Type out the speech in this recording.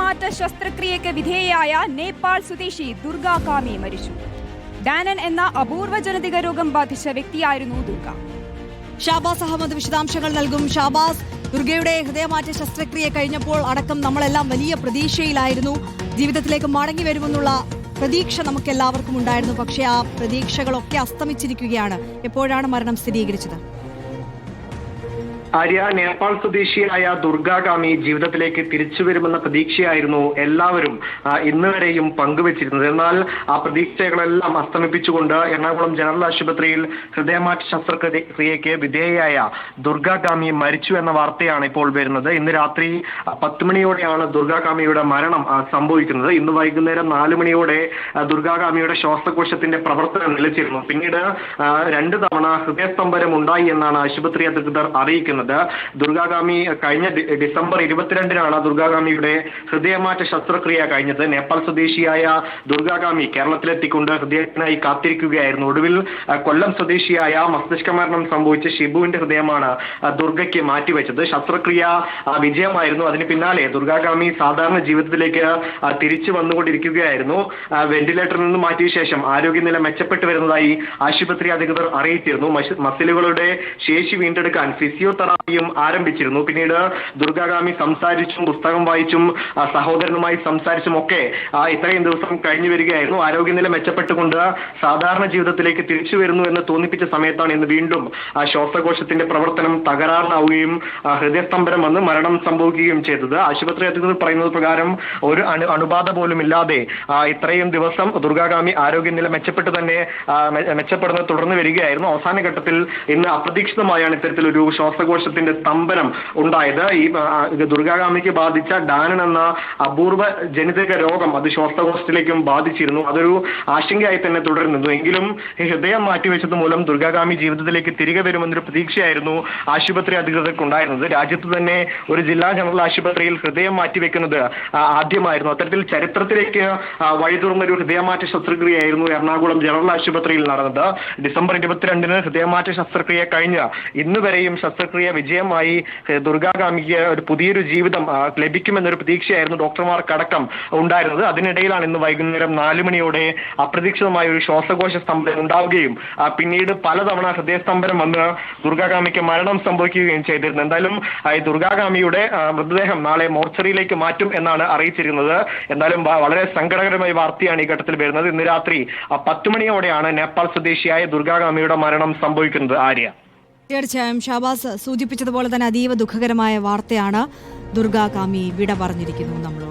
ഹൃദയമാറ്റ ശസ്ത്രക്രിയയ്ക്ക് വിധേയയായ നേപ്പാൾ സ്വദേശി ദുർഗ കാമി മരിച്ചു. ഡാനൻ എന്ന അപൂർവ ജനിതക രോഗം ബാധിച്ച വ്യക്തിയായിരുന്നു ദുർഗ. ഷാബാസ് അഹമ്മദ് വിശദാംശങ്ങൾ നൽകും. ഷാബാസ്, ദുർഗയുടെ ഹൃദയമാറ്റ ശസ്ത്രക്രിയ കഴിഞ്ഞപ്പോൾ അടക്കം നമ്മളെല്ലാം വലിയ പ്രതീക്ഷയിലായിരുന്നു. ജീവിതത്തിലേക്ക് മടങ്ങി വരുമെന്നുള്ള പ്രതീക്ഷ നമുക്ക് എല്ലാവർക്കും ഉണ്ടായിരുന്നു. പക്ഷേ ആ പ്രതീക്ഷകളൊക്കെ അസ്തമിച്ചിരിക്കുകയാണ്. എപ്പോഴാണ് മരണം സ്ഥിരീകരിച്ചത്? ആര്യ, നേപ്പാൾ സ്വദേശിയായ ദുർഗ കാമി ജീവിതത്തിലേക്ക് തിരിച്ചു വരുമെന്ന പ്രതീക്ഷയായിരുന്നു എല്ലാവരും ഇന്ന് വരെയും പങ്കുവച്ചിരുന്നത്. എന്നാൽ ആ പ്രതീക്ഷകളെല്ലാം അസ്തമിപ്പിച്ചുകൊണ്ട് എറണാകുളം ജനറൽ ആശുപത്രിയിൽ ഹൃദയമാറ്റ ശസ്ത്രക്രിയയ്ക്ക് വിധേയയായ ദുർഗ കാമി മരിച്ചു എന്ന വാർത്തയാണ് ഇപ്പോൾ വരുന്നത്. ഇന്ന് രാത്രി 10 മണിയോടെയാണ് ദുർഗ കാമിയുടെ മരണം സംഭവിക്കുന്നത്. ഇന്ന് വൈകുന്നേരം 4 മണിയോടെ ദുർഗ കാമിയുടെ ശ്വാസകോശത്തിന്റെ പ്രവർത്തനം നിലച്ചിരുന്നു. പിന്നീട് 2 തവണ ഹൃദയസ്തംഭനം ഉണ്ടായി എന്നാണ് ആശുപത്രി അധികൃതർ അറിയിക്കുന്നത്. ദുർഗ കാമി കഴിഞ്ഞ ഡിസംബർ 22-നാണ് ദുർഗ കാമിയുടെ ഹൃദയമാറ്റ ശസ്ത്രക്രിയ കഴിഞ്ഞത്. നേപ്പാൾ സ്വദേശിയായ ദുർഗ കാമി കേരളത്തിലെത്തിക്കൊണ്ട് ഹൃദയത്തിനായി കാത്തിരിക്കുകയായിരുന്നു. ഒടുവിൽ കൊല്ലം സ്വദേശിയായ മസ്തിഷ്ക മരണം സംഭവിച്ച ഷിബുവിന്റെ ഹൃദയമാണ് ദുർഗയ്ക്ക് മാറ്റിവെച്ചത്. ശസ്ത്രക്രിയ വിജയമായിരുന്നു. അതിന് പിന്നാലെ ദുർഗ കാമി സാധാരണ ജീവിതത്തിലേക്ക് തിരിച്ചു വന്നുകൊണ്ടിരിക്കുകയായിരുന്നു. വെന്റിലേറ്ററിൽ നിന്ന് മാറ്റിയ ശേഷം ആരോഗ്യനില മെച്ചപ്പെട്ടു വരുന്നതായി ആശുപത്രി അധികൃതർ അറിയിച്ചിരുന്നു. മസിലുകളുടെ ശേഷി വീണ്ടെടുക്കാൻ ഫിസിയോതെറാപ്പിയും ആരംഭിച്ചിരുന്നു. പിന്നീട് ദുർഗ കാമി സംസാരിച്ചും പുസ്തകം വായിച്ചും സഹോദരനുമായി സംസാരിച്ചും ഒക്കെ ഇത്രയും ദിവസം കഴിഞ്ഞു വരികയായിരുന്നു. ആരോഗ്യനില മെച്ചപ്പെട്ടുകൊണ്ട് സാധാരണ ജീവിതത്തിലേക്ക് തിരിച്ചു വരുന്നു എന്ന് തോന്നിപ്പിച്ച സമയത്താണ് ഇന്ന് വീണ്ടും ശ്വാസകോശത്തിന്റെ പ്രവർത്തനം തകരാറിലാവുകയും ഹൃദയസ്തംഭനം വന്ന് മരണം സംഭവിക്കുകയും ചെയ്തത്. ആശുപത്രി അധികൃതർ പറയുന്നത് പ്രകാരം ഒരു അണുബാധ പോലും ഇല്ലാതെ ഇത്രയും ദിവസം ദുർഗ കാമി ആരോഗ്യനില മെച്ചപ്പെടുന്നത് തുടർന്ന് വരികയായിരുന്നു. അവസാന ഘട്ടത്തിൽ ഇന്ന് അപ്രതീക്ഷിതമായാണ് ഇത്തരത്തിലൊരു ശ്വാസകോശത്തിന്റെ സ്തംഭനം ഉണ്ടായത്. ഈ ദുർഗ കാമിക്ക് ബാധിച്ച ഡാനൻ എന്ന അപൂർവ ജനിതക രോഗം അത് ശ്വാസകോശത്തിലേക്കും ബാധിച്ചിരുന്നു. അതൊരു ആശങ്കയായി തന്നെ തുടരുന്നു. എങ്കിലും ഹൃദയം മാറ്റിവെച്ചത് മൂലം ദുർഗ കാമി ജീവിതത്തിലേക്ക് തിരികെ വരുമെന്നൊരു പ്രതീക്ഷയായിരുന്നു ആശുപത്രി അധികൃതർക്ക് ഉണ്ടായിരുന്നത്. രാജ്യത്ത് തന്നെ ഒരു ജില്ലാ ജനറൽ ആശുപത്രിയിൽ ഹൃദയം മാറ്റിവെക്കുന്നത് ആദ്യമായിരുന്നു. അത്തരത്തിൽ ചരിത്രത്തിലേക്ക് വഴി തുറന്നൊരു ഹൃദയമാറ്റ ശസ്ത്രക്രിയയായിരുന്നു എറണാകുളം ജനറൽ ആശുപത്രിയിൽ നടന്നത്. ഡിസംബർ 22-ന് ഹൃദയമാറ്റ ശസ്ത്രക്രിയ കഴിഞ്ഞ് ഇന്ന് വരെയും ശസ്ത്രക്രിയ വിജയമായി ദുർഗ കാമിക്ക് ഒരു പുതിയൊരു ജീവിതം ലഭിക്കുമെന്നൊരു പ്രതീക്ഷയായിരുന്നു ഡോക്ടർമാർക്കടക്കം ഉണ്ടായിരുന്നത്. അതിനിടയിലാണ് ഇന്ന് വൈകുന്നേരം 4 മണിയോടെ അപ്രതീക്ഷിതമായ ഒരു ശ്വാസകോശ സ്തംഭനം ഉണ്ടാവുകയും പിന്നീട് പലതവണ ഹൃദയസ്തംഭനം വന്ന് ദുർഗ കാമിക്ക് മരണം സംഭവിക്കുകയും ചെയ്തിരുന്നു. എന്തായാലും ദുർഗ കാമിയുടെ മൃതദേഹം നാളെ മോർച്ചറിയിലേക്ക് മാറ്റും എന്നാണ് അറിയിച്ചിരുന്നത്. എന്തായാലും വളരെ സങ്കടകരമായ വാർത്തയാണ് ഈ ഘട്ടത്തിൽ വരുന്നത്. ഇന്ന് രാത്രി 10 മണിയോടെയാണ് നേപ്പാൾ സ്വദേശിയായ ദുർഗ കാമിയുടെ മരണം സംഭവിക്കുന്നത്. ആര്യ, തീർച്ചയായും ഷാബാസ് സൂചിപ്പിച്ചതുപോലെ തന്നെ അതീവ ദുഃഖകരമായ വാർത്തയാണ്. ദുർഗ കാമി വിട പറഞ്ഞിരിക്കുന്നു നമ്മളോട്.